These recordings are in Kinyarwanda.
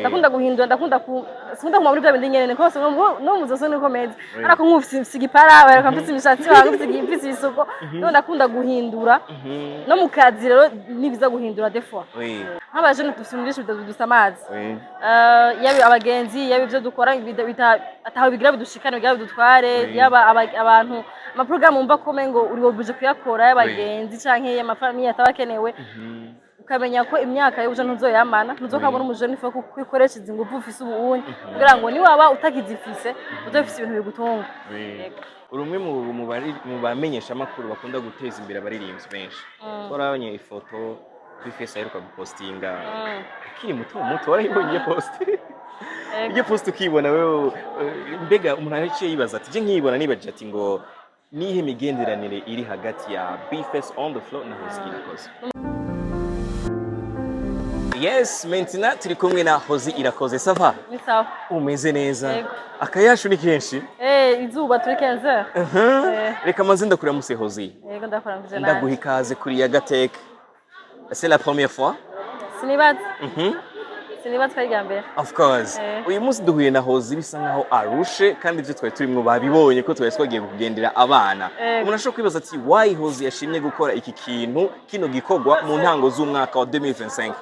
ndakunda guhindura sikunda kuma muri bya bindi nyene ko no muzoso niko meze ariko nkufise igipara baraka mfise imishatsi wangu mfise ibisuko no ndakunda guhindura no mu kazi rero nibiza guhindura des fois nk'abaje dufite dusamazi yabi abagenzi yabi byo dukora ataho bigira bidushikana bigira bidutware yaba abantu ama programme mba kome ngo uri obuje kuyakora y'abagenzi canke y'amafamiye atabakenewe ukamenya ko imyaka y'uje ntuzoyamana ntuzokabona umujeni fo kwikoresha izinguvu ufise ubuunye kugira ngo ni waba utakizifise uzofise ibintu bigutunga urumwe mu bamenyesha makuru bakunda guteza imbere abaririmbyi benshi urabonye ifoto kuri Facebook aheruka gupostinga akiri muto warayibonye post iyo post ukibona wewe mbega umuntu araciye yibaza ati je nkibona nibaje ati ngo nihe migenderanire iri hagati ya B-Face on the floor na Hozi Irakoze. Yes, maintenant turi kumwe na Hozi Irakoze. Sava? Ni sawa. Umeze neza. Akayashu ni kenshi? Izuba turi 15h. Reka mazinda kuri muse Hozi. Yego ndakora mvije nawe. Ndaguha ikaze kuri Yagatech. C'est la première fois? Sinibaza. Sinibaza twari gambere. Of course. Uyu munsi duhuye na Hozi bisa nkaho arushe kandi ivyo twari turimo babibonye ko twari twagiye kugendera abana. Umuntu ashobora kwibaza ati why Hozi yashimye gukora iki kintu kino gikogwa mu ntango z'umwaka wa 2025?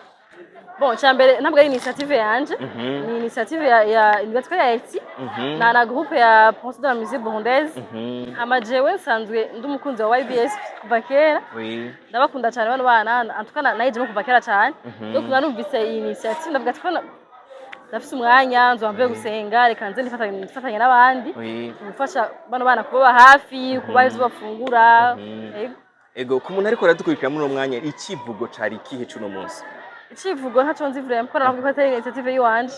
Bon, cyambere ntabwo ari initiative yanje. Ni initiative ya Université ya ETI. Na groupe ya Pensée de la musique burundaise. Amajewe nsanzwe ndumukunzi wa YBS kuva kera. Ndabakunda cyane bano bana antukana naje no kuva kera cyane. Yo kuna numvise iyi initiative ndavuga ati ko ndafise umwanya nzombe gusenga reka nze nifatanye n'abandi. Gufasha bano bana kuba hafi kuba izo bafungura. Ego ku muntu ariko aradukurikira muri uwo mwanya ikivugo cari kihe cuno munsi? Ikivugo ntaco nzi vraiment ko navuga ko atari initiative yiwanje.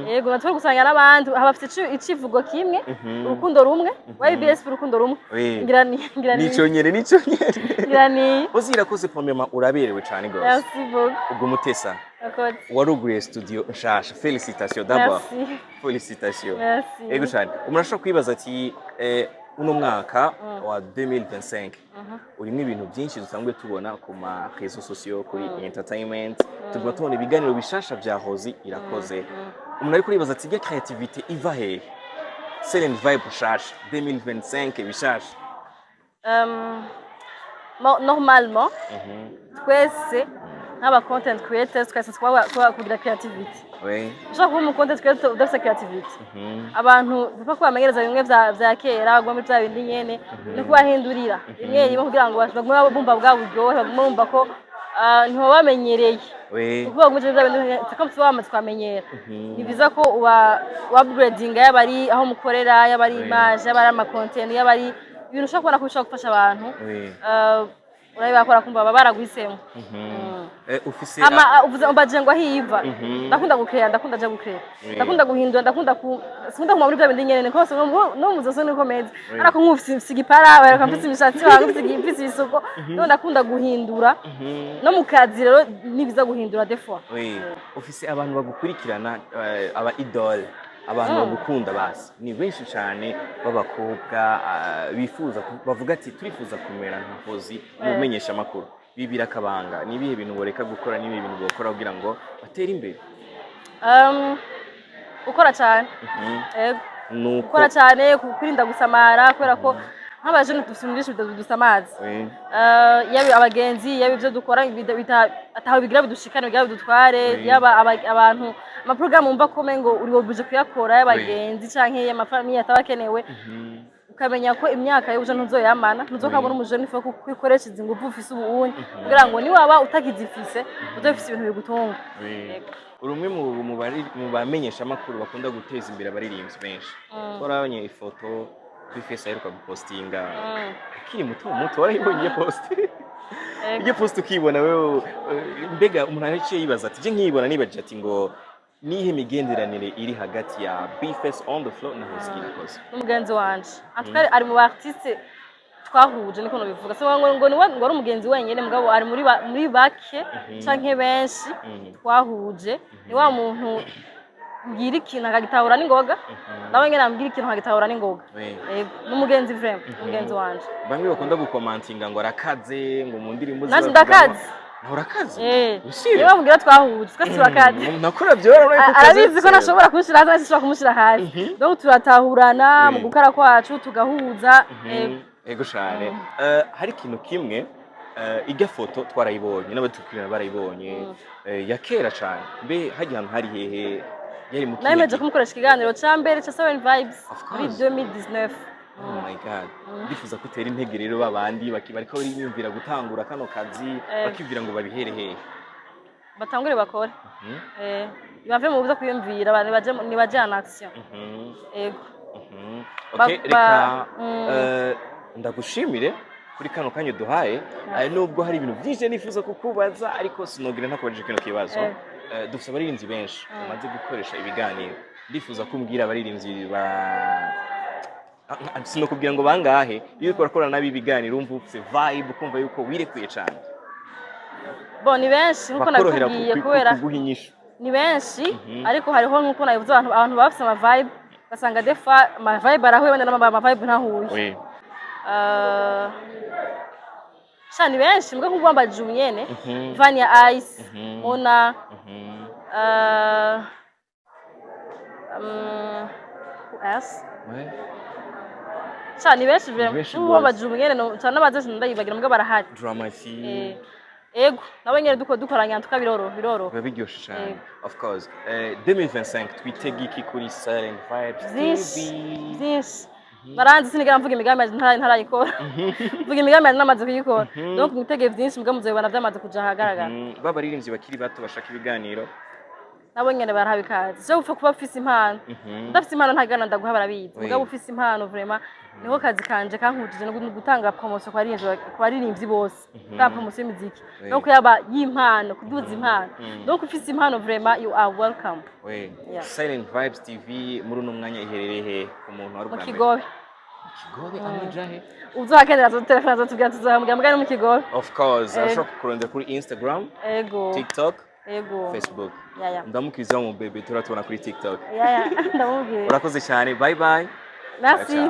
Yego natwe gusanga n'abandi abafite ikivugo kimwe urukundo rumwe YBS urukundo rumwe ngira nico nyene ngira ni Hozi Irakoze pomema uraberewe cyane gose. Merci beaucoup. Ubwo mutesa Akoti waruguriye studio nshasha. Félicitations d'abord. Félicitations. Merci. Ego cyane umuntu ashobora kwibaza ati uno mwaka wa 2025 urimo ibintu byinshi dusangwe tubona ku ma réseaux sociaux kuri entertainment tubona ibiganiro bishasha bya Hozi Irakoze umuntu ari kuribaza ati creativity iva he Selling vibe shasha 2025 bishasha normalement twese nk'aba content creators twese kugira creativity. Ushaka kuba mu content creator udafite creativity. Abantu bapfa kubamenyereza bimwe vya kera bagomba bya bindi nyene no kubahindurira rimwe rimwe kugira ngo bagomba bumva bwa buryohe bagomba bumva ko ntiho bamenyereye. Kuvuga ngo bya bindi takamutse wamaze kwamenyera. Ni biza ko upgrading yabari aho mukorera yabari image yabari ama content yabari ibintu ushaka kubona ko bishaka gufasha abantu. Urayi bakora kumva baragwisemo. Ufise uvuze umbaje ngo hiva ndakunda gukrea ndakunda guhindura sikunda kuma muri bya bindi nyene ko no muzoso niko meze ariko nkufise igipara baraka mfise imishatsi wangu mfise ibisuko no ndakunda guhindura no mu kazi rero nibiza guhindura des fois. Ufise abantu bagukurikirana aba idol abantu bagukunda basi ni benshi cyane babakobwa bifuza bavuga ati turifuza kumera nka Hozi mumenyesha makuru bibira kabanga nibihe bintu boreka gukora nibihe bintu bokora kugira ngo batere imbere ukora cyane ukora cyane kurinda gusamara kubera ko nk'abaje dufite dusamazi yabi abagenzi yabi byo dukora ataho bigira bidushikana bigira bidutware yaba abantu ama programme mba kome ngo uri obuje kuyakora y'abagenzi canke y'amafamiye atabakenewe ukamenya ko imyaka y'uje ntuzoyamana ntuzokabona umujeni fo kwikoresha izinguvu ufise ubuunye kugira ngo ni waba utakizifise uzofise ibintu bigutunga. Urumwe mu bamenyesha makuru bakunda guteza imbere abaririmbyi benshi urabonye ifoto kuri Facebook aheruka gupostinga akiri muto warayibonye post iyo post ukibona wewe mbega umuntu araciye yibaza ati je nkibona nibaje ati ngo nihe migenderanire iri hagati ya B-Face on the floor na Hozi Irakoze? Umugenzi wanje atwari ari mu artiste twahuje niko no bivuga so ngo ni wari umugenzi wenyene mugabo ari muri bake canke benshi twahuje ni wa muntu ngira ikintu akagitahura n'ingoga nawe ngena mbira ikintu akagitahura n'ingoga n'umugenzi vraiment umugenzi wanje bamwe bakunda gukomantinga ngo arakaze ngo mu ndirimbo ndakaze urakaze niba bamubwira twahuze twese turakaze nakora byora urabona ko arabizi ko nashobora kumushira hasi nashobora kumushira hasi donc turatahurana mu gukora kwacu tugahuza ego cyane hari ikintu kimwe ijya foto twarayibonye n'abadukurira barayibonye ya kera cyane mbe hajya ahantu hari hehe yari mu kigo nameje kumukoresha ikiganiro cya mbere cya 7 vibes muri 2019 oh my god ndifuza kutera intege rero babandi bariko bariyumvira gutangura kano kazi bakivira ngo babihere hehe batangure bakore bave mu buza kwiyumvira abantu baje ni bajana action ego okay reka ndagushimire kuri kano kanyo duhaye nubwo hari ibintu byinshi nifuza kukubaza ariko sinogira ntakobaje kino kibazo dufite abaririmbyi benshi bamaze gukoresha ibiganiro ndifuza kumbwira abaririmbyi sinokubwira ngo bangahe iyo ukorakorana nabi ibiganiro umva ufite vibe ukumva yuko wirekuye cyane bo ni benshi nkuko nakubwiye kubera ni benshi ariko hariho nkuko nabivuze abantu bafite ama vibe basanga defa ama vibe arahuye wenda n'ama vibe ntahuye shani benshi mbwa kubamba Junyene Vania Ice Mona S shani benshi kubamba Junyene no cyane abaze ndayibagira mbwa barahari Dramacy ego nabo nyene dukoranya tukabiroro biryoshe cyane of course 2025 twitega iki kuri Silent Vibes TV baranzi sinigera mvuga imigambi ntarayikora mvuga imigambi namaze kuyikora donc mwitege byinshi mbwa muzobana byamaze kuja hagaragara babaririmbyi bakiri bato bashaka ibiganiro nabo nyene barahabikaze cyo upfa kuba ufise impano ndafise impano ntagana ndaguha barabizi mugabo ufise impano vraiment niho kazi kanje kankujije no gutanga promotion kwa ririmbyi bose ka promotion y'imiziki donc yaba yimpano kuduza impano donc ufise impano vraiment you are welcome Silent Vibes TV muri uno mwanya iherereye he ku muntu wari ubwa Kigobe amajahe uzohakenera zo telefone zo tubwira tuzahambwa mbwa no mu Kigobe of course ashobora kukurondera kuri Instagram TikTok Facebook ndamukiriza mu bebe turatubona kuri TikTok ndamubwira urakoze cyane bye bye merci